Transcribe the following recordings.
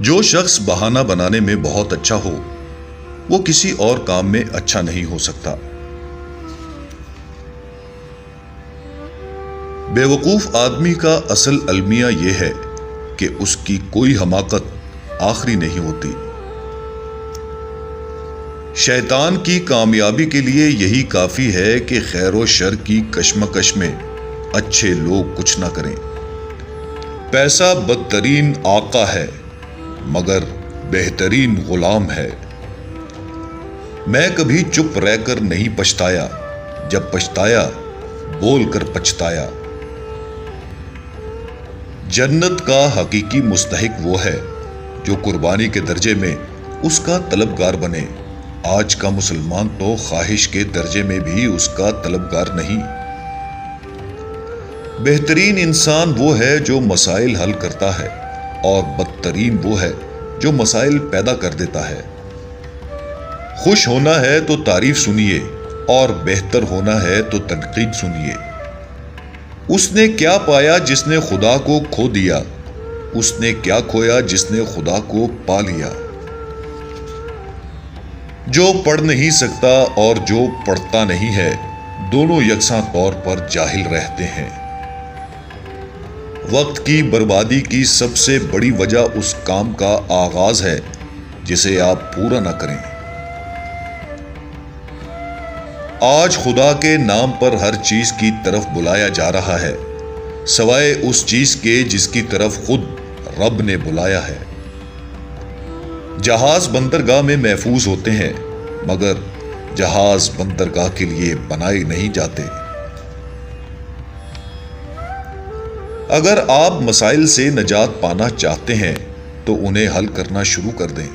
جو شخص بہانہ بنانے میں بہت اچھا ہو وہ کسی اور کام میں اچھا نہیں ہو سکتا۔ بے وقوف آدمی کا اصل المیہ یہ ہے کہ اس کی کوئی حماقت آخری نہیں ہوتی۔ شیطان کی کامیابی کے لیے یہی کافی ہے کہ خیر و شر کی کشمکش میں اچھے لوگ کچھ نہ کریں۔ پیسہ بدترین آقا ہے مگر بہترین غلام ہے۔ میں کبھی چپ رہ کر نہیں پچھتایا، جب پچھتایا بول کر پچھتایا۔ جنت کا حقیقی مستحق وہ ہے جو قربانی کے درجے میں اس کا طلبگار بنے۔ آج کا مسلمان تو خواہش کے درجے میں بھی اس کا طلبگار نہیں۔ بہترین انسان وہ ہے جو مسائل حل کرتا ہے اور بدترین وہ ہے جو مسائل پیدا کر دیتا ہے۔ خوش ہونا ہے تو تعریف سنیے اور بہتر ہونا ہے تو تنقید سنیے۔ اس نے کیا پایا جس نے خدا کو کھو دیا؟ اس نے کیا کھویا جس نے خدا کو پا لیا؟ جو پڑھ نہیں سکتا اور جو پڑھتا نہیں ہے دونوں یکساں طور پر جاہل رہتے ہیں۔ وقت کی بربادی کی سب سے بڑی وجہ اس کام کا آغاز ہے جسے آپ پورا نہ کریں۔ آج خدا کے نام پر ہر چیز کی طرف بلایا جا رہا ہے سوائے اس چیز کے جس کی طرف خود رب نے بلایا ہے۔ جہاز بندرگاہ میں محفوظ ہوتے ہیں مگر جہاز بندرگاہ کے لیے بنائے نہیں جاتے۔ اگر آپ مسائل سے نجات پانا چاہتے ہیں تو انہیں حل کرنا شروع کر دیں۔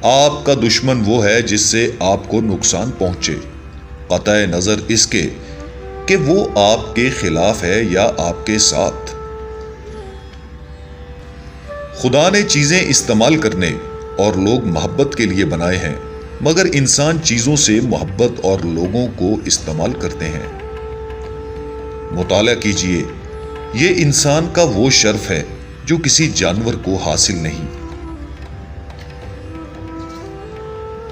آپ کا دشمن وہ ہے جس سے آپ کو نقصان پہنچے، قطع نظر اس کے کہ وہ آپ کے خلاف ہے یا آپ کے ساتھ۔ خدا نے چیزیں استعمال کرنے اور لوگ محبت کے لیے بنائے ہیں مگر انسان چیزوں سے محبت اور لوگوں کو استعمال کرتے ہیں۔ مطالعہ کیجئے، یہ انسان کا وہ شرف ہے جو کسی جانور کو حاصل نہیں۔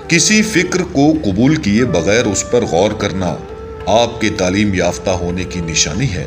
کسی فکر کو قبول کیے بغیر اس پر غور کرنا آپ کے تعلیم یافتہ ہونے کی نشانی ہے۔